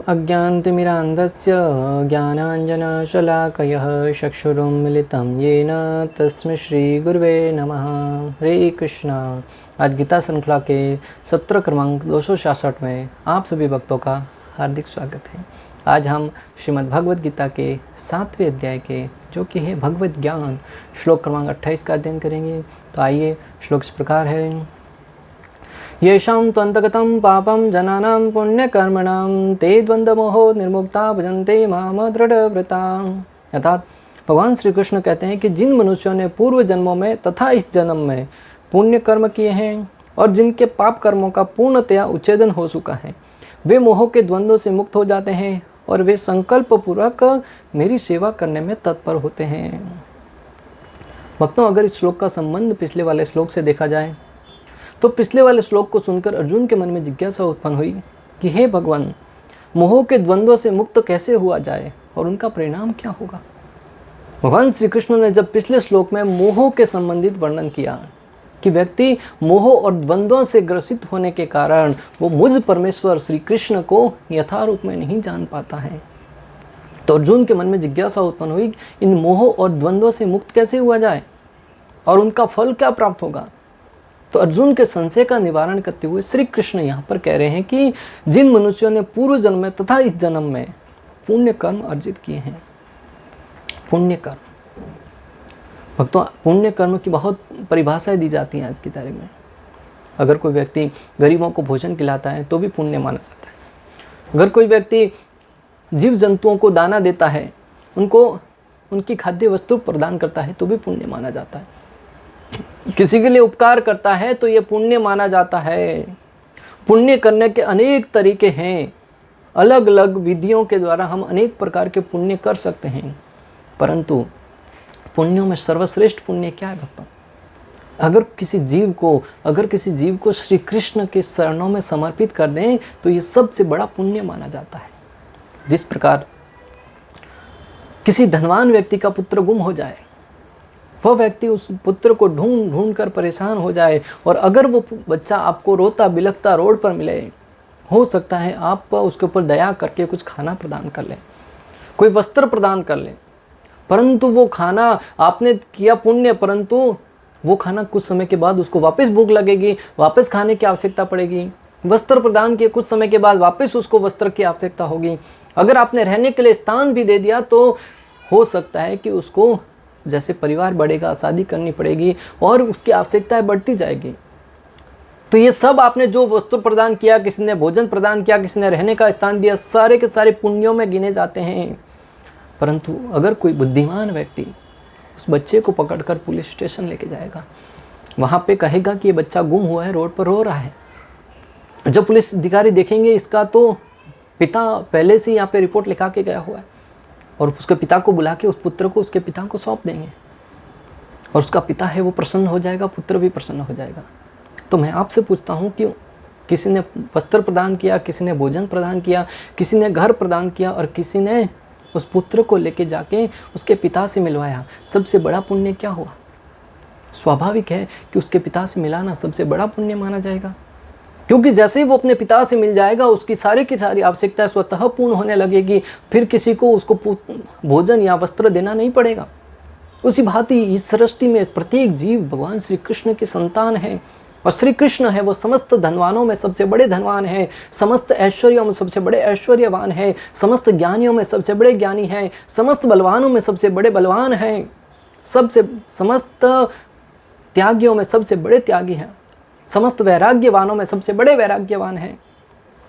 अज्ञानतिमिरान्धस्य ज्ञानाञ्जनशलाकयः चक्षुरुन्मिलितं येन तस्मै श्रीगुरुवे नमः। हरे कृष्णा। आज गीता श्रृंखला के सत्र क्रमांक 266 में आप सभी भक्तों का हार्दिक स्वागत है। आज हम श्रीमद् भगवद गीता के 7वें अध्याय के जो कि है भगवत ज्ञान श्लोक क्रमांक 28 का अध्ययन करेंगे। तो आइए, श्लोक इस प्रकार है। येषां त्वन्तगतं पापं जनानां पुण्यकर्मणां ते द्वन्द्वमोहो निर्मुक्ता भजन्ते माम दृढ़व्रता। अर्थात भगवान श्री कृष्ण कहते हैं कि जिन मनुष्यों ने पूर्व जन्मों में तथा इस जन्म में पुण्य कर्म किए हैं और जिनके पाप कर्मों का पूर्णतया उच्छेदन हो चुका है, वे मोह के द्वंद्वों से मुक्त हो जाते हैं और वे संकल्प पूर्वक मेरी सेवा करने में तत्पर होते हैं। भक्तों, अगर इस श्लोक का संबंध पिछले वाले श्लोक से देखा जाए तो पिछले वाले श्लोक को सुनकर अर्जुन के मन में जिज्ञासा उत्पन्न हुई कि हे भगवान, मोह के द्वंद्वों से मुक्त कैसे हुआ जाए और उनका परिणाम क्या होगा। भगवान श्री कृष्ण ने जब पिछले श्लोक में मोह के संबंधित वर्णन किया कि व्यक्ति मोह और द्वंद्वों से ग्रसित होने के कारण वो मुझ परमेश्वर श्री कृष्ण को यथारूप में नहीं जान पाता है, तो अर्जुन के मन में जिज्ञासा उत्पन्न हुई इन मोह और द्वंद्वों से मुक्त कैसे हुआ जाए और उनका फल क्या प्राप्त होगा। तो अर्जुन के संशय का निवारण करते हुए श्री कृष्ण यहाँ पर कह रहे हैं कि जिन मनुष्यों ने पूर्व जन्म में तथा इस जन्म में पुण्य कर्म अर्जित किए हैं, पुण्य कर्म, भक्तों पुण्य कर्म की बहुत परिभाषाएं दी जाती हैं आज की तारीख में। अगर कोई व्यक्ति गरीबों को भोजन खिलाता है तो भी पुण्य माना जाता है। अगर कोई व्यक्ति जीव जंतुओं को दाना देता है, उनको उनकी खाद्य वस्तु प्रदान करता है तो भी पुण्य माना जाता है। किसी के लिए उपकार करता है तो ये पुण्य माना जाता है। पुण्य करने के अनेक तरीके हैं, अलग अलग विधियों के द्वारा हम अनेक प्रकार के पुण्य कर सकते हैं, परंतु पुण्यों में सर्वश्रेष्ठ पुण्य क्या है भक्तों? अगर किसी जीव को श्री कृष्ण के चरणों में समर्पित कर दें तो ये सबसे बड़ा पुण्य माना जाता है। जिस प्रकार किसी धनवान व्यक्ति का पुत्र गुम हो जाए, वह व्यक्ति उस पुत्र को ढूंढ ढूंढ कर परेशान हो जाए और अगर वो बच्चा आपको रोता बिलखता रोड पर मिले, हो सकता है आप उसके ऊपर दया करके कुछ खाना प्रदान कर लें, कोई वस्त्र प्रदान कर लें, परंतु वो खाना आपने किया पुण्य, परंतु वो खाना कुछ समय के बाद उसको वापस भूख लगेगी, वापस खाने की आवश्यकता पड़ेगी। वस्त्र प्रदान किए कुछ समय के बाद वापस उसको वस्त्र की आवश्यकता होगी। अगर आपने रहने के लिए स्थान भी दे दिया तो हो सकता है कि उसको जैसे परिवार बढ़ेगा, शादी करनी पड़ेगी और उसकी आवश्यकताएं बढ़ती जाएगी। तो ये सब आपने जो वस्तु प्रदान किया, किसी ने भोजन प्रदान किया, किसी ने रहने का स्थान दिया, सारे के सारे पुण्यों में गिने जाते हैं। परंतु अगर कोई बुद्धिमान व्यक्ति उस बच्चे को पकड़कर पुलिस स्टेशन लेके जाएगा, वहाँ पे कहेगा कि ये बच्चा गुम हुआ है, रोड पर रो रहा है। जब पुलिस अधिकारी देखेंगे इसका तो पिता पहले से यहाँ पे रिपोर्ट लिखा के गया हुआ है, और उसके पिता को बुला के उस पुत्र को उसके पिता को सौंप देंगे और उसका पिता है वो प्रसन्न हो जाएगा, पुत्र भी प्रसन्न हो जाएगा। तो मैं आपसे पूछता हूँ कि किसी ने वस्त्र प्रदान किया, किसी ने भोजन प्रदान किया, किसी ने घर प्रदान किया और किसी ने उस पुत्र को लेके जाके उसके पिता से मिलवाया, सबसे बड़ा पुण्य क्या हुआ? स्वाभाविक है कि उसके पिता से मिलाना सबसे बड़ा पुण्य माना जाएगा, क्योंकि जैसे ही वो अपने पिता से मिल जाएगा उसकी सारी की सारी आवश्यकताएं स्वतः पूर्ण होने लगेगी, फिर किसी को उसको भोजन या वस्त्र देना नहीं पड़ेगा। उसी भांति इस सृष्टि में प्रत्येक जीव भगवान श्री कृष्ण की संतान है और श्री कृष्ण है वो समस्त धनवानों में सबसे बड़े धनवान है, समस्त ऐश्वर्यों में सबसे बड़े ऐश्वर्यवान है, समस्त ज्ञानियों में सबसे बड़े ज्ञानी हैं, समस्त बलवानों में सबसे बड़े बलवान हैं, समस्त त्यागियों में सबसे बड़े त्यागी हैं, समस्त वैराग्यवानों में सबसे बड़े वैराग्यवान हैं।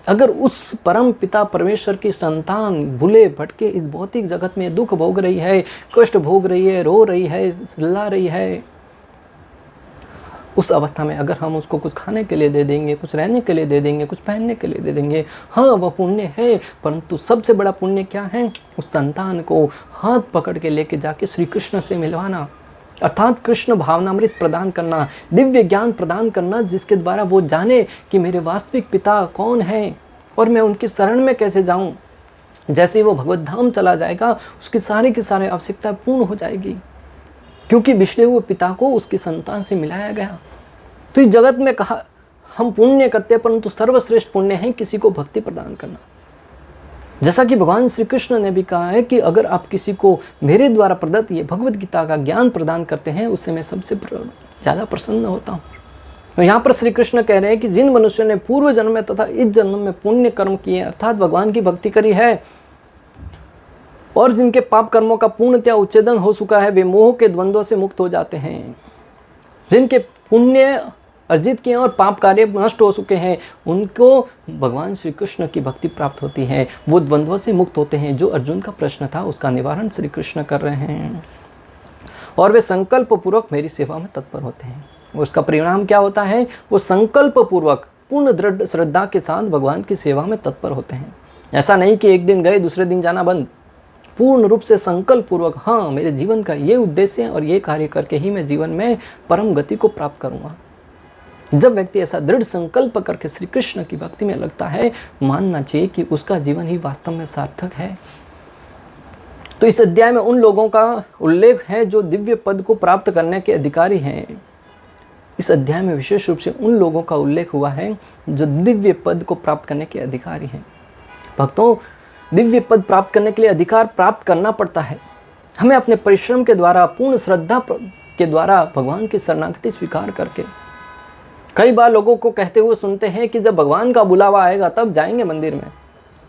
अगर उस परम पिता परमेश्वर की संतान भूले भटके इस भौतिक जगत में दुख भोग रही है, कष्ट भोग रही है, रो रही है, चिल्ला रही है, उस अवस्था में अगर हम उसको कुछ खाने के लिए दे देंगे, कुछ रहने के लिए दे देंगे, कुछ पहनने के लिए दे देंगे, हाँ वह पुण्य है, परंतु सबसे बड़ा पुण्य क्या है? उस संतान को हाथ पकड़ के लेके जाके श्री कृष्ण से मिलवाना, अर्थात कृष्ण भावनामृत प्रदान करना, दिव्य ज्ञान प्रदान करना, जिसके द्वारा वो जाने कि मेरे वास्तविक पिता कौन है और मैं उनकी शरण में कैसे जाऊं। जैसे ही वो भगवत धाम चला जाएगा उसकी सारी की सारी आवश्यकता पूर्ण हो जाएगी, क्योंकि बिछड़े हुए पिता को उसकी संतान से मिलाया गया। तो इस जगत में कहा हम पुण्य करते हैं, परंतु सर्वश्रेष्ठ पुण्य है किसी को भक्ति प्रदान करना। जैसा कि भगवान श्री कृष्ण ने भी कहा है कि अगर आप किसी को मेरे द्वारा प्रदत्त ये भगवद गीता का ज्ञान प्रदान करते हैं, उससे मैं सबसे ज़्यादा प्रसन्न होता हूँ। तो यहाँ पर श्री कृष्ण कह रहे हैं कि जिन मनुष्यों ने पूर्व जन्म में तथा इस जन्म में पुण्य कर्म किए, अर्थात भगवान की भक्ति करी है, और जिनके पाप कर्मों का पूर्णतया उच्छेदन हो चुका है, वे मोह के द्वंद्वों से मुक्त हो जाते हैं। जिनके पुण्य अर्जित किए और पाप कार्य नष्ट हो चुके हैं, उनको भगवान श्री कृष्ण की भक्ति प्राप्त होती है। वो द्वंद्वों से मुक्त होते हैं। जो अर्जुन का प्रश्न था, उसका निवारण श्री कृष्ण कर रहे हैं, और वे संकल्प पूर्वक मेरी सेवा में तत्पर होते हैं। उसका परिणाम क्या होता है? वो संकल्प पूर्वक पूर्ण दृढ़ श्रद्धा के साथ भगवान की सेवा में तत्पर होते हैं। ऐसा नहीं कि एक दिन गए दूसरे दिन जाना बंद। पूर्ण रूप से संकल्प पूर्वक, हाँ मेरे जीवन का ये उद्देश्य है और ये कार्य करके ही मैं जीवन में परम गति को प्राप्त करूँगा। जब व्यक्ति ऐसा दृढ़ संकल्प करके श्री कृष्ण की भक्ति में लगता है, मानना चाहिए कि उसका जीवन ही वास्तव में सार्थक है। तो इस अध्याय में उन लोगों का उल्लेख है जो दिव्य पद को प्राप्त करने के अधिकारी हैं। इस अध्याय में विशेष रूप से उन लोगों का उल्लेख हुआ है जो दिव्य पद को प्राप्त करने के अधिकारी हैं। भक्तों, दिव्य पद प्राप्त करने के लिए अधिकार प्राप्त करना पड़ता है। हमें अपने परिश्रम के द्वारा, पूर्ण श्रद्धा के द्वारा भगवान की शरणागति स्वीकार करके, कई बार लोगों को कहते हुए सुनते हैं कि जब भगवान का बुलावा आएगा तब जाएंगे मंदिर में,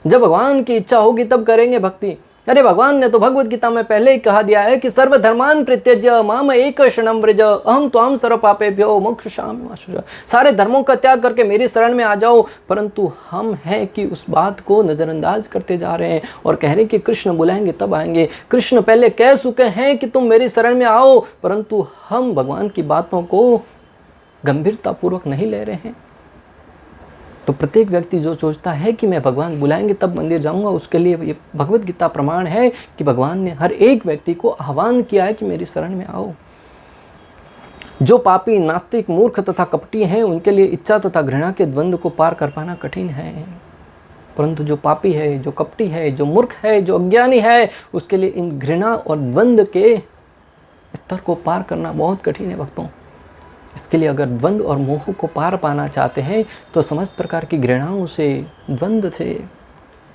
जब भगवान की इच्छा होगी तब करेंगे भक्ति। अरे भगवान ने तो भगवद गीता में पहले ही कहा दिया है कि सर्वधर्मान परित्यज्य माम एक शरणं व्रज अहम त्वां सर्व पापेभ्यो मोक्षयिष्यामि मा शुचः। सारे धर्मों का त्याग करके मेरी शरण में आ जाओ। परंतु हम हैं कि उस बात को नज़रअंदाज करते जा रहे हैं और कह रहे हैं कि कृष्ण बुलाएंगे तब आएंगे। कृष्ण पहले कह चुके हैं कि तुम मेरी शरण में आओ, परंतु हम भगवान की बातों को गंभीरतापूर्वक नहीं ले रहे हैं। तो प्रत्येक व्यक्ति जो सोचता है कि मैं भगवान बुलाएंगे तब मंदिर जाऊंगा, उसके लिए ये भगवद गीता प्रमाण है कि भगवान ने हर एक व्यक्ति को आह्वान किया है कि मेरी शरण में आओ। जो पापी, नास्तिक, मूर्ख तथा कपटी हैं, उनके लिए इच्छा तथा घृणा के द्वंद्व को पार कर पाना कठिन है। परंतु जो पापी है, जो कपटी है, जो मूर्ख है, जो अज्ञानी है, उसके लिए इन घृणा और द्वंद्व के स्तर को पार करना बहुत कठिन है भक्तों। इसके लिए अगर द्वंद्व और मोह को पार पाना चाहते हैं तो समस्त प्रकार की घृणाओं से, द्वंद्व से,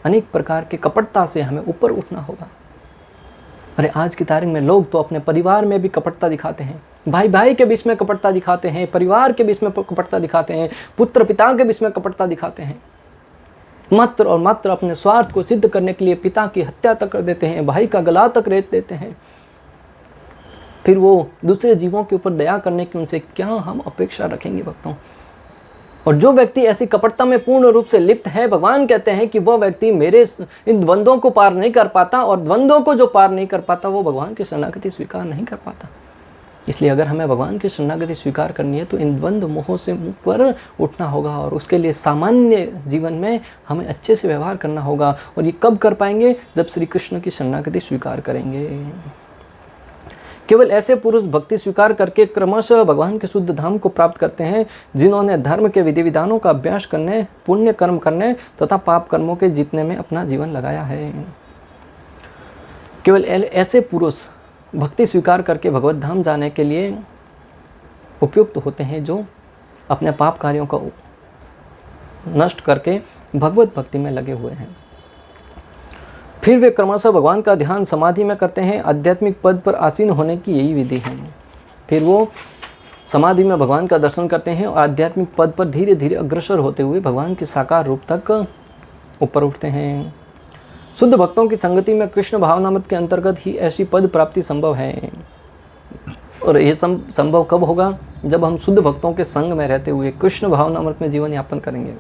अनेक प्रकार की कपटता से हमें ऊपर उठना होगा। अरे आज की तारीख में लोग तो अपने परिवार में भी कपटता दिखाते हैं, भाई भाई के बीच में कपटता दिखाते हैं, परिवार के बीच में कपटता दिखाते हैं, पुत्र पिता के बीच में कपटता दिखाते हैं। मात्र और मात्र अपने स्वार्थ को सिद्ध करने के लिए पिता की हत्या तक कर देते हैं, भाई का गला तक रेत देते हैं। फिर वो दूसरे जीवों के ऊपर दया करने की उनसे क्या हम अपेक्षा रखेंगे भक्तों। और जो व्यक्ति ऐसी कपटता में पूर्ण रूप से लिप्त है, भगवान कहते हैं कि वह व्यक्ति मेरे इन द्वंद्वों को पार नहीं कर पाता, और द्वंद्वों को जो पार नहीं कर पाता वो भगवान की शरणागति स्वीकार नहीं कर पाता। इसलिए अगर हमें भगवान की शरणागति स्वीकार करनी है तो इन द्वंद्व मोहों से ऊपर उठना होगा, और उसके लिए सामान्य जीवन में हमें अच्छे से व्यवहार करना होगा। और ये कब कर पाएंगे? जब श्री कृष्ण की शरणागति स्वीकार करेंगे। केवल ऐसे पुरुष भक्ति स्वीकार करके क्रमशः भगवान के शुद्ध धाम को प्राप्त करते हैं जिन्होंने धर्म के विधि विधानों का अभ्यास करने, पुण्य कर्म करने तथा पाप कर्मों के जीतने में अपना जीवन लगाया है। केवल ऐसे पुरुष भक्ति स्वीकार करके भगवत धाम जाने के लिए उपयुक्त होते हैं जो अपने पाप कार्यों को नष्ट करके भगवत भक्ति में लगे हुए हैं। फिर वे क्रमशः भगवान का ध्यान समाधि में करते हैं। आध्यात्मिक पद पर आसीन होने की यही विधि है। फिर वो समाधि में भगवान का दर्शन करते हैं और आध्यात्मिक पद पर धीरे धीरे अग्रसर होते हुए भगवान के साकार रूप तक ऊपर उठते हैं। शुद्ध भक्तों की संगति में कृष्ण भावनामृत के अंतर्गत ही ऐसी पद प्राप्ति संभव है। और ये संभव कब होगा? जब हम शुद्ध भक्तों के संग में रहते हुए कृष्ण भावनामृत में जीवन यापन करेंगे।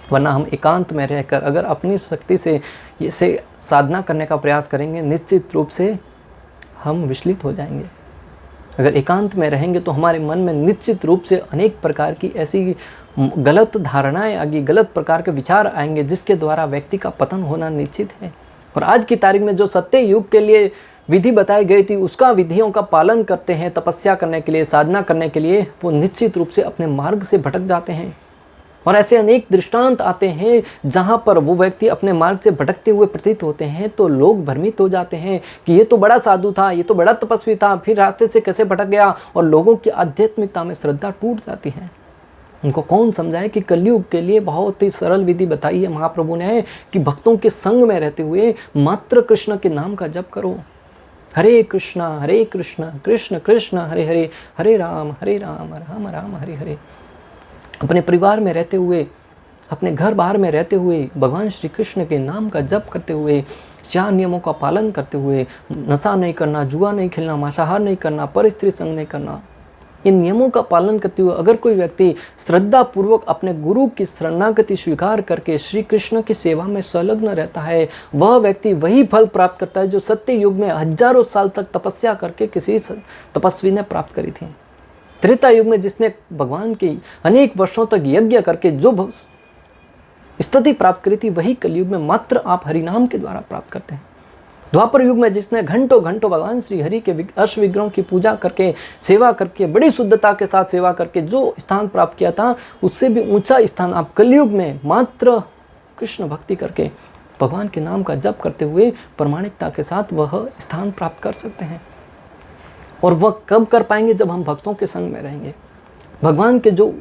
वरना हम एकांत में रहकर अगर अपनी शक्ति से इसे साधना करने का प्रयास करेंगे, निश्चित रूप से हम विचलित हो जाएंगे। अगर एकांत में रहेंगे तो हमारे मन में निश्चित रूप से अनेक प्रकार की ऐसी गलत धारणाएं आएंगी, गलत प्रकार के विचार आएंगे, जिसके द्वारा व्यक्ति का पतन होना निश्चित है। और आज की तारीख में जो सत्य युग के लिए विधि बताई गई थी, उसका विधियों का पालन करते हैं तपस्या करने के लिए, साधना करने के लिए, वो निश्चित रूप से अपने मार्ग से भटक जाते हैं। और ऐसे अनेक दृष्टांत आते हैं जहाँ पर वो व्यक्ति अपने मार्ग से भटकते हुए प्रतीत होते हैं, तो लोग भ्रमित हो जाते हैं कि ये तो बड़ा साधु था, ये तो बड़ा तपस्वी था, फिर रास्ते से कैसे भटक गया, और लोगों की आध्यात्मिकता में श्रद्धा टूट जाती है। उनको कौन समझाए कि कलयुग के लिए बहुत ही सरल विधि बताई है महाप्रभु ने कि भक्तों के संग में रहते हुए मात्र कृष्ण के नाम का जप करो। हरे कृष्ण कृष्ण कृष्ण हरे हरे, हरे राम राम राम हरे हरे। अपने परिवार में रहते हुए, अपने घर बाहर में रहते हुए भगवान श्री कृष्ण के नाम का जप करते हुए, 4 नियमों का पालन करते हुए, नशा नहीं करना, जुआ नहीं खेलना, मांसाहार नहीं करना, पर स्त्री संग नहीं करना, इन नियमों का पालन करते हुए अगर कोई व्यक्ति श्रद्धा पूर्वक अपने गुरु की शरणागति स्वीकार करके श्री कृष्ण की सेवा में संलग्न रहता है, वह व्यक्ति वही फल प्राप्त करता है जो सत्य युग में हजारों साल तक तपस्या करके किसी तपस्वी ने प्राप्त करी थी। त्रेता युग में जिसने भगवान की अनेक वर्षों तक यज्ञ करके जो स्थिति प्राप्त करी थी, वही कलयुग में मात्र आप हरिनाम के द्वारा प्राप्त करते हैं। द्वापर युग में जिसने घंटों घंटों भगवान श्री हरि के अष्ट विग्रहों की पूजा करके, सेवा करके, बड़ी शुद्धता के साथ सेवा करके जो स्थान प्राप्त किया था, उससे भी ऊंचा स्थान आप कलयुग में मात्र कृष्ण भक्ति करके, भगवान के नाम का जप करते हुए प्रामाणिकता के साथ वह स्थान प्राप्त कर सकते हैं। और वह कब कर पाएंगे? जब हम भक्तों के संग में रहेंगे। भगवान के जो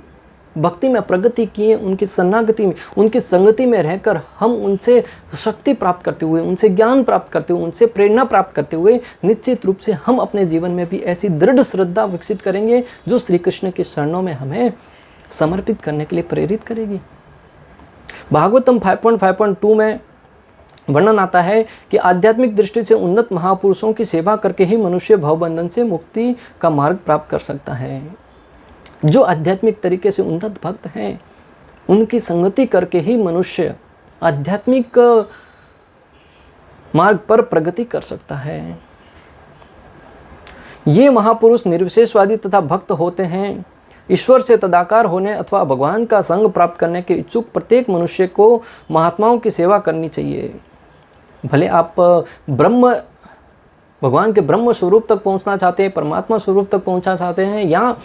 भक्ति में प्रगति किए, उनकी शरणागति में, उनकी संगति में रहकर हम उनसे शक्ति प्राप्त करते हुए, उनसे ज्ञान प्राप्त करते हुए, उनसे प्रेरणा प्राप्त करते हुए निश्चित रूप से हम अपने जीवन में भी ऐसी दृढ़ श्रद्धा विकसित करेंगे जो श्री कृष्ण के शरणों में हमें समर्पित करने के लिए प्रेरित करेगी। भागवतम 5.5.2 में वर्णन आता है कि आध्यात्मिक दृष्टि से उन्नत महापुरुषों की सेवा करके ही मनुष्य भवबंधन से मुक्ति का मार्ग प्राप्त कर सकता है। जो आध्यात्मिक तरीके से उन्नत भक्त हैं, उनकी संगति करके ही मनुष्य आध्यात्मिक मार्ग पर प्रगति कर सकता है। ये महापुरुष निर्विशेषवादी तथा भक्त होते हैं। ईश्वर से तदाकार होने अथवा भगवान का संग प्राप्त करने के इच्छुक प्रत्येक मनुष्य को महात्माओं की सेवा करनी चाहिए। भले आप भगवान के ब्रह्म स्वरूप तक पहुंचना चाहते हैं, परमात्मा स्वरूप तक पहुंचना चाहते हैं, या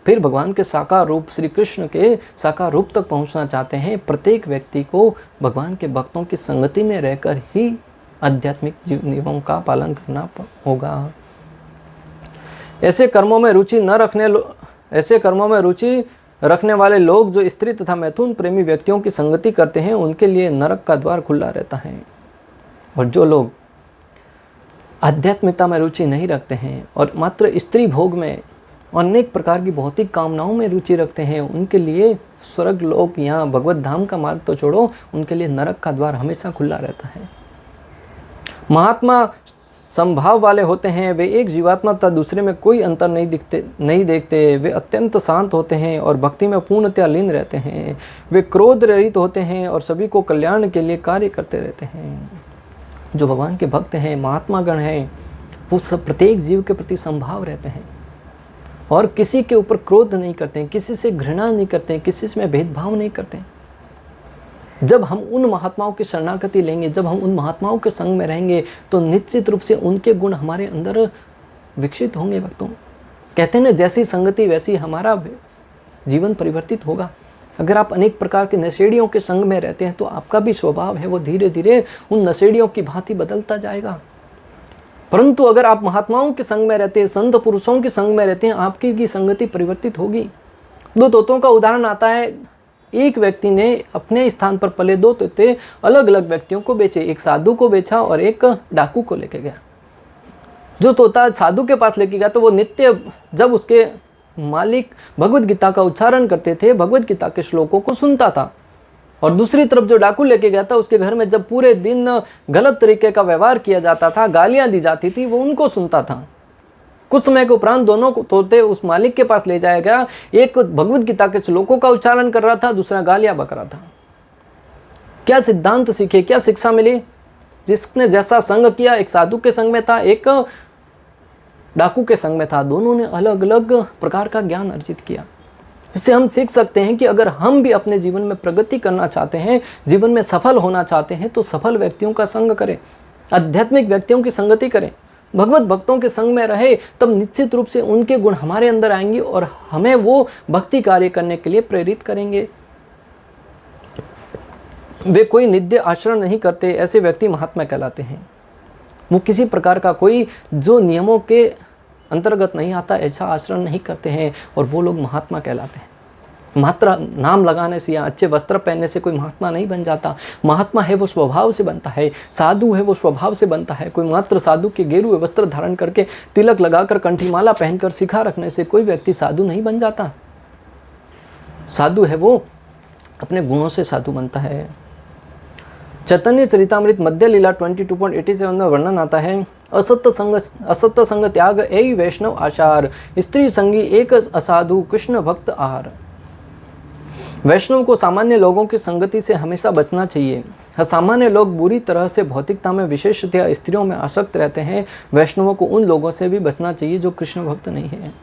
फिर भगवान के साकार रूप श्री कृष्ण के साकार रूप तक पहुंचना चाहते हैं, प्रत्येक व्यक्ति को भगवान के भक्तों की संगति में रहकर ही आध्यात्मिक नियमों का पालन करना होगा। ऐसे कर्मों में रुचि रखने वाले लोग जो स्त्री तथा मैथुन प्रेमी व्यक्तियों की संगति करते हैं, उनके लिए नरक का द्वार खुला रहता है। और जो लोग आध्यात्मिकता में रुचि नहीं रखते हैं और मात्र स्त्री भोग में अनेक प्रकार की भौतिक कामनाओं में रुचि रखते हैं, उनके लिए स्वर्ग लोक या भगवत धाम का मार्ग तो छोड़ो, उनके लिए नरक का द्वार हमेशा खुला रहता है। महात्मा संभाव वाले होते हैं। वे एक जीवात्मा तथा दूसरे में कोई अंतर नहीं देखते। वे अत्यंत शांत होते हैं और भक्ति में पूर्णतया लीन रहते हैं। वे क्रोध रहित होते हैं और सभी को कल्याण के लिए कार्य करते रहते हैं। जो भगवान के भक्त हैं, महात्मा गण हैं, वो सब प्रत्येक जीव के प्रति संभाव रहते हैं और किसी के ऊपर क्रोध नहीं करते हैं, किसी से घृणा नहीं करते हैं, किसी से भेदभाव नहीं करते हैं। जब हम उन महात्माओं की शरणागति लेंगे, जब हम उन महात्माओं के संग में रहेंगे, तो निश्चित रूप से उनके गुण हमारे अंदर विकसित होंगे। भक्तों, कहते हैं ना, जैसी संगति वैसी हमारा जीवन परिवर्तित होगा। अगर आप अनेक प्रकार के नशेड़ियों के संग में रहते हैं तो आपका भी स्वभाव है वो धीरे धीरे उन नशेड़ियों की भांति बदलता जाएगा। परंतु अगर आप महात्माओं के संग में रहते हैं, संत पुरुषों के संग में रहते हैं, आपकी की संगति परिवर्तित होगी। 2 तोतों का उदाहरण आता है। एक व्यक्ति ने अपने स्थान पर पले 2 तोते अलग अलग व्यक्तियों को बेचे। एक साधु को बेचा और एक डाकू को लेके गया। जो तोता साधु के पास लेके गया तो वो नित्य जब उसके मालिक भगवत गीता का उच्चारण करते थे, भगवत गीता के श्लोकों को सुनता था। और दूसरी तरफ जो डाकू लेके गया था, उसके घर में जब पूरे दिन गलत तरीके का व्यवहार किया जाता था, गालियां दी जाती थी, वो उनको सुनता था। कुछ समय के उपरांत दोनों को तोते उस मालिक के पास ले जाया गया। एक भगवत गीता के श्लोकों का उच्चारण कर रहा था, दूसरा गालियां बक रहा था। क्या सिद्धांत सीखे, क्या शिक्षा मिली? जिसने जैसा संग किया, एक साधु के संग में था, एक डाकू के संग में था, दोनों ने अलग अलग प्रकार का ज्ञान अर्जित किया। इससे हम सीख सकते हैं कि अगर हम भी अपने जीवन में प्रगति करना चाहते हैं, जीवन में सफल होना चाहते हैं, तो सफल व्यक्तियों का संग करें, आध्यात्मिक व्यक्तियों की संगति करें, भगवत भक्तों के संग में रहे। तब निश्चित रूप से उनके गुण हमारे अंदर आएंगे और हमें वो भक्ति कार्य करने के लिए प्रेरित करेंगे। वे कोई नित्य आचरण नहीं करते, ऐसे व्यक्ति महात्मा कहलाते हैं। वो किसी प्रकार का कोई जो नियमों के अंतर्गत नहीं आता ऐसा आचरण नहीं करते हैं और वो लोग महात्मा कहलाते हैं। मात्र नाम लगाने से या अच्छे वस्त्र पहनने से कोई महात्मा नहीं बन जाता। महात्मा है वो स्वभाव से बनता है, साधु है वो स्वभाव से बनता है। कोई मात्र साधु के गेरुए वस्त्र धारण करके, तिलक लगाकर, कंठीमाला पहनकर, शिखा रखने से कोई व्यक्ति साधु नहीं बन जाता। साधु है वो अपने गुणों से साधु बनता है। चैतन्य चरितामृत मध्य लीला 22.87 में वर्णन आता है, असत्य संग त्याग एई वैष्णव आचार, स्त्री संगी एक असाधु कृष्ण भक्त आहार। वैष्णव को सामान्य लोगों की संगति से हमेशा बचना चाहिए। सामान्य लोग बुरी तरह से भौतिकता में, विशेषतया स्त्रियों में आसक्त रहते हैं। वैष्णवों को उन लोगों से भी बचना चाहिए जो कृष्ण भक्त नहीं है।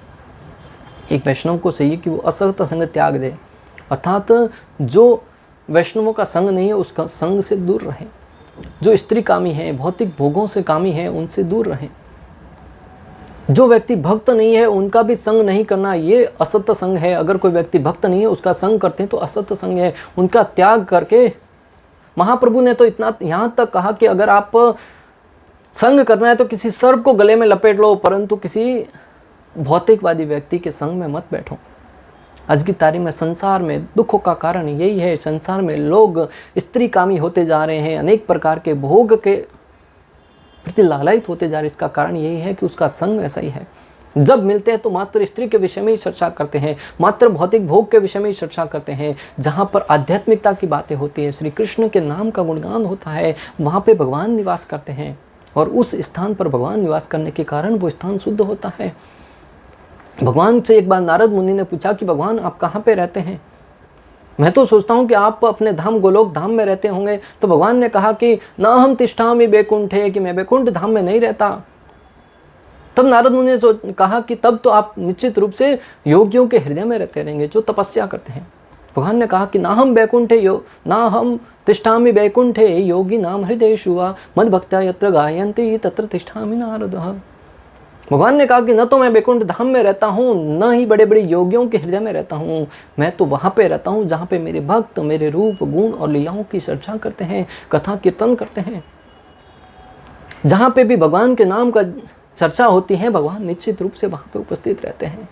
एक वैष्णव को चाहिए कि वो असत्य संग त्याग दे, अर्थात जो वैष्णवों का संग नहीं है उसका संग से दूर रहे। जो स्त्री कामी है, भौतिक भोगों से कामी है, उनसे दूर रहे। जो व्यक्ति भक्त नहीं है उनका भी संग नहीं करना, ये असत्य संग है। अगर कोई व्यक्ति भक्त नहीं है उसका संग करते हैं तो असत्य संग है। उनका त्याग करके, महाप्रभु ने तो इतना यहाँ तक कहा कि अगर आप संग करना है तो किसी सर्प को गले में लपेट लो, परंतु किसी भौतिकवादी व्यक्ति के संग में मत बैठो। आज की तारीख में संसार में दुखों का कारण यही है। संसार में लोग स्त्री कामी होते जा रहे हैं, अनेक प्रकार के भोग के प्रति लालयित होते जा रहे हैं। इसका कारण यही है कि उसका संग ऐसा ही है। जब मिलते हैं तो मात्र स्त्री के विषय में ही चर्चा करते हैं, मात्र भौतिक भोग के विषय में ही चर्चा करते हैं। जहाँ पर आध्यात्मिकता की बातें होती है, श्री कृष्ण के नाम का गुणगान होता है, वहाँ पे भगवान निवास करते हैं। और उस स्थान पर भगवान निवास करने के कारण वो स्थान शुद्ध होता है। भगवान से एक बार नारद मुनि ने पूछा कि भगवान आप कहाँ पे रहते हैं? मैं तो सोचता हूँ कि आप अपने धाम गोलोक धाम में रहते होंगे। तो भगवान ने कहा कि न हम तिष्ठामि बैकुंठे, कि मैं बैकुंठ धाम में नहीं रहता। तब नारद मुनि ने कहा कि तब तो आप निश्चित रूप से योगियों के हृदय में रहते रहेंगे, जो तपस्या करते हैं। भगवान ने कहा कि ना हम बैकुंठे ना हम तिष्ठामि बैकुंठे योगी नाम हृदयेषु मद भक्त्या यत्र गायन्ति तत्र तिष्ठामि नारदः। भगवान ने कहा कि न तो मैं बैकुंठ धाम में रहता हूँ, न ही बड़े बड़े योगियों के हृदय में रहता हूँ। मैं तो वहाँ पे रहता हूँ जहाँ पे मेरे भक्त मेरे रूप गुण और लीलाओं की चर्चा करते हैं, कथा कीर्तन करते हैं। जहाँ पे भी भगवान के नाम का चर्चा होती है, भगवान निश्चित रूप से वहाँ पे उपस्थित रहते हैं।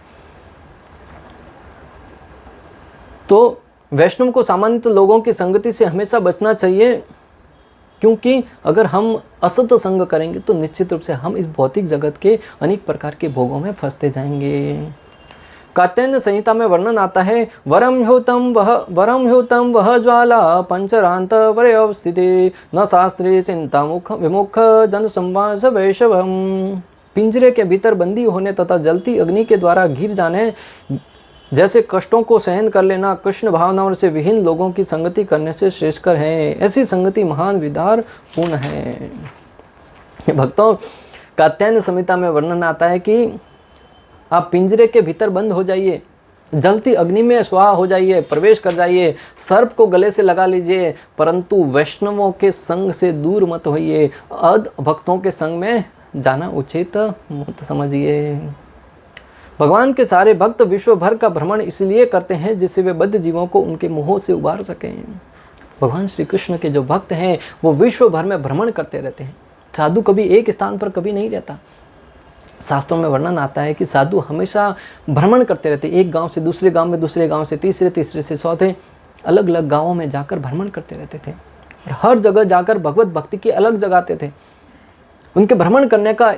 तो वैष्णव को सामान्यतः लोगों की संगति से हमेशा बचना चाहिए, क्योंकि अगर हम असत संग करेंगे तो निश्चित रूप से हम इस भौतिक जगत के अनेक प्रकार के भोगों में फंसते जाएंगे। कात्यायन संहिता में वर्णन आता है, वरम ह्योतम वह ज्वाला पंचरांत वरवस्थिते न शास्त्रे चिंता मुख विमुख जन संवास वैशवम। पिंजरे के भीतर बंदी होने तथा जलती अग्नि के द्वारा घिर जाने जैसे कष्टों को सहन कर लेना कृष्ण भावनाओं से विहीन लोगों की संगति करने से श्रेष्ठकर है। ऐसी संगति महान विदार पूर्ण है। भक्तों, कात्यायन संहिता में वर्णन आता है कि आप पिंजरे के भीतर बंद हो जाइए, जलती अग्नि में स्वाहा हो जाइए, प्रवेश कर जाइए, सर्प को गले से लगा लीजिए, परंतु वैष्णवों के संग से दूर मत होइए। अध भक्तों के संग में जाना उचित मत समझिए। भगवान के सारे भक्त विश्व भर का भ्रमण इसलिए करते हैं जिससे वे बद्ध जीवों को उनके मोह से उबार सकें। भगवान श्री कृष्ण के जो भक्त हैं वो विश्व भर में भ्रमण करते रहते हैं। साधु कभी एक स्थान पर कभी नहीं रहता। शास्त्रों में वर्णन आता है कि साधु हमेशा भ्रमण करते रहते, एक गांव से दूसरे गांव में, दूसरे गांव से तीसरे, तीसरे से चौथे, अलग अलग गांवों में जाकर भ्रमण करते रहते थे और हर जगह जाकर भगवत भक्ति की अलग जगाते थे। उनके भ्रमण करने का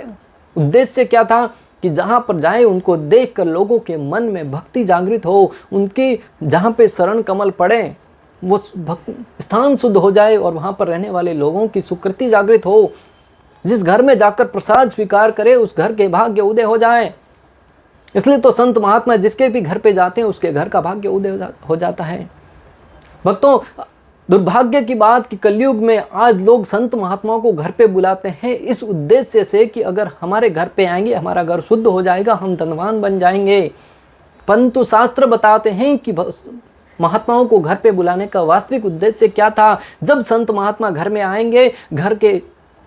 उद्देश्य क्या था कि जहाँ पर जाए उनको देखकर लोगों के मन में भक्ति जागृत हो, उनकी जहाँ पे शरण कमल पड़े वो स्थान शुद्ध हो जाए और वहाँ पर रहने वाले लोगों की सुकृति जागृत हो। जिस घर में जाकर प्रसाद स्वीकार करे उस घर के भाग्य उदय हो जाए। इसलिए तो संत महात्मा जिसके भी घर पे जाते हैं उसके घर का भाग्य उदय हो जाता है। भक्तों, दुर्भाग्य की बात कि कलयुग में आज लोग संत महात्माओं को घर पे बुलाते हैं इस उद्देश्य से कि अगर हमारे घर पे आएंगे हमारा घर शुद्ध हो जाएगा, हम धनवान बन जाएंगे। परंतु शास्त्र बताते हैं कि महात्माओं को घर पे बुलाने का वास्तविक उद्देश्य क्या था। जब संत महात्मा घर में आएंगे, घर के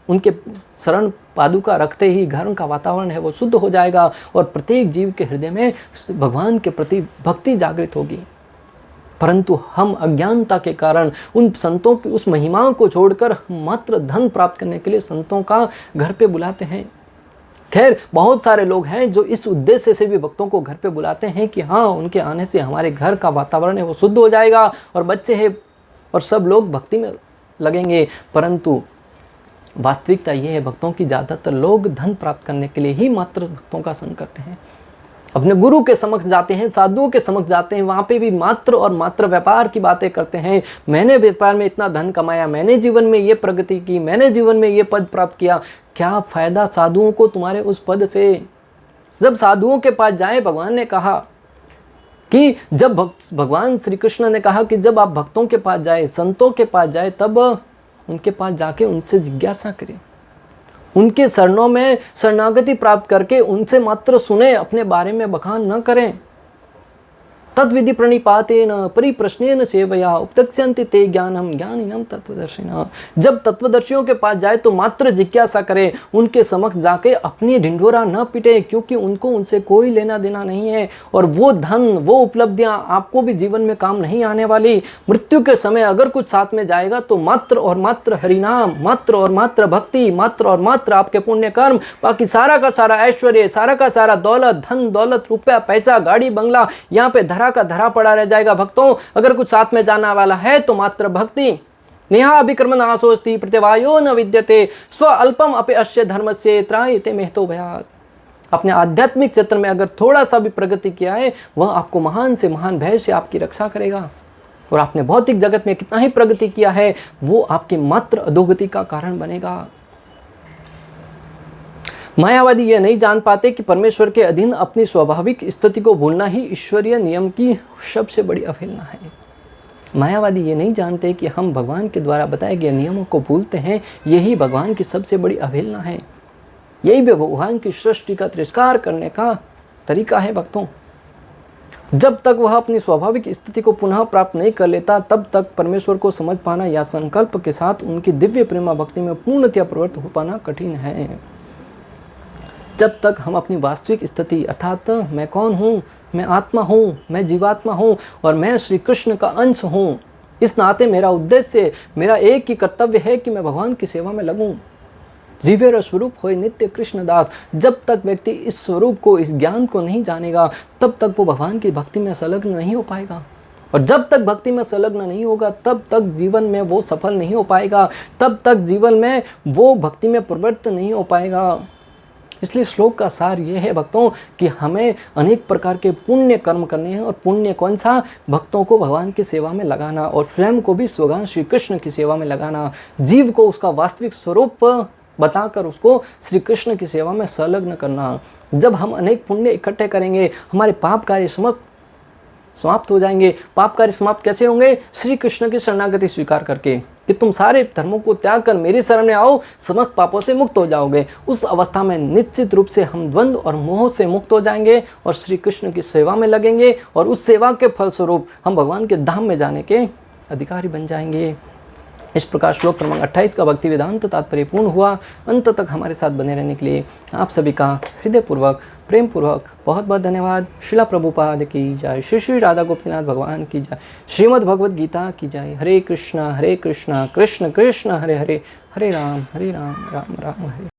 उनके शरण पादुका रखते ही घर का वातावरण है वो शुद्ध हो जाएगा और प्रत्येक जीव के हृदय में भगवान के प्रति भक्ति जागृत होगी। परंतु हम अज्ञानता के कारण उन संतों की उस महिमा को छोड़कर मात्र धन प्राप्त करने के लिए संतों का घर पे बुलाते हैं। खैर, बहुत सारे लोग हैं जो इस उद्देश्य से भी भक्तों को घर पे बुलाते हैं कि हाँ, उनके आने से हमारे घर का वातावरण है वो शुद्ध हो जाएगा और बच्चे हैं और सब लोग भक्ति में लगेंगे। परंतु वास्तविकता ये है, भक्तों की ज़्यादातर लोग धन प्राप्त करने के लिए ही मात्र भक्तों का संग करते हैं। अपने गुरु के समक्ष जाते हैं, साधुओं के समक्ष जाते हैं, वहाँ पे भी मात्र और मात्र व्यापार की बातें करते हैं। मैंने व्यापार में इतना धन कमाया, मैंने जीवन में ये प्रगति की, मैंने जीवन में ये पद प्राप्त किया। क्या फायदा साधुओं को तुम्हारे उस पद से? जब साधुओं के पास जाए, भगवान ने कहा कि जब भगवान श्री कृष्ण ने कहा कि जब आप भक्तों के पास जाए, संतों के पास जाए, तब उनके पास जाके उनसे जिज्ञासा करें, उनके शरणों में शरणागति प्राप्त करके उनसे मात्र सुने, अपने बारे में बखान न करें। तद्विधि प्रणिपातेन परिप्रश्नेन सेवया उपदक्ष्यन्ति ते ज्ञानम ज्ञानिनम तत्वदर्शिनः। जब तत्वदर्शियों के पास जाए तो मात्र जिज्ञासा करें, उनके समक्ष जाके अपनी ढिंढोरा न पीटे, क्योंकि उनको उनसे कोई लेना देना नहीं है और वो धन, वो उपलब्धियां आपको भी जीवन में काम नहीं आने वाली। मृत्यु के समय अगर कुछ साथ में जाएगा तो मात्र और मात्र हरिनाम, मात्र और मात्र भक्ति, मात्र और मात्र आपके पुण्य कर्म, बाकी सारा का सारा ऐश्वर्य, सारा का सारा दौलत, धन दौलत, रुपया पैसा, गाड़ी बंगला यहाँ पे धरा का धरा पड़ा रह जाएगा। भक्तों, अगर कुछ साथ में जाना वाला है तो मात्र भक्ति। नेहा अभिक्रम नाशोस्ति प्रतिवायो न विद्यते स्व अल्पम अपि अस्य धर्मस्य त्रायते मेहतो भयात्। अपने आध्यात्मिक क्षेत्र में अगर थोड़ा सा भी प्रगति किया है, वह आपको महान से महान भय से आपकी रक्षा करेगा। और आपने भौतिक जगत में कितना ही प्रगति किया है, वो आपकी मात्र अधोगति का कारण बनेगा। मायावादी यह नहीं जान पाते कि परमेश्वर के अधीन अपनी स्वाभाविक स्थिति को भूलना ही ईश्वरीय नियम की सबसे बड़ी अवहेलना है। मायावादी ये नहीं जानते कि हम भगवान के द्वारा बताए गए नियमों को भूलते हैं, यही भगवान की सबसे बड़ी अवहेलना है। यही भी भगवान की सृष्टि का तिरस्कार करने का तरीका है। भक्तों, जब तक वह अपनी स्वाभाविक स्थिति को पुनः प्राप्त नहीं कर लेता, तब तक परमेश्वर को समझ पाना या संकल्प के साथ उनकी दिव्य प्रेमा भक्ति में पूर्णतया प्रवृत्त हो पाना कठिन है। जब तक हम अपनी वास्तविक स्थिति अर्थात मैं कौन हूँ, मैं आत्मा हूँ, मैं जीवात्मा हूँ और मैं श्री कृष्ण का अंश हूँ, इस नाते मेरा उद्देश्य, मेरा एक ही कर्तव्य है कि मैं भगवान की सेवा में लगूं। जीवेर स्वरूप होए नित्य कृष्णदास। जब तक व्यक्ति इस स्वरूप को, इस ज्ञान को नहीं जानेगा, तब तक वो भगवान की भक्ति में संलग्न नहीं हो पाएगा। और जब तक भक्ति में संलग्न नहीं होगा, तब तक जीवन में वो सफल नहीं हो पाएगा, तब तक जीवन में वो भक्ति में प्रवृत्त नहीं हो पाएगा। इसलिए श्लोक का सार ये है भक्तों कि हमें अनेक प्रकार के पुण्य कर्म करने हैं। और पुण्य कौन सा? भक्तों को भगवान की सेवा में लगाना और स्वयं को भी भगवान श्री कृष्ण की सेवा में लगाना। जीव को उसका वास्तविक स्वरूप बताकर उसको श्री कृष्ण की सेवा में संलग्न करना। जब हम अनेक पुण्य इकट्ठे करेंगे, हमारे पाप कार्य समाप्त हो जाएंगे। पाप कार्य समाप्त कैसे होंगे? श्री कृष्ण की शरणागति स्वीकार करके कि तुम सारे धर्मों को त्याग कर मेरी शरण में आओ, समस्त पापों से मुक्त हो जाओगे। उस अवस्था में निश्चित रूप से हम द्वंद्व और मोह से मुक्त हो जाएंगे और श्री कृष्ण की सेवा में लगेंगे और उस सेवा के फलस्वरूप हम भगवान के धाम में जाने के अधिकारी बन जाएंगे। इस प्रकार श्लोक क्रमांक 28 का भक्ति वेदांत तात्पर्य पूर्ण हुआ। अंत तक हमारे साथ बने रहने के लिए आप सभी का हृदयपूर्वक, प्रेम पूर्वक बहुत बहुत धन्यवाद। शिला प्रभुपाद की जय। श्री श्री राधा गोपीनाथ भगवान की जय। श्रीमद् भगवद गीता की जय। हरे कृष्णा कृष्ण कृष्ण हरे हरे, हरे राम राम राम हरे।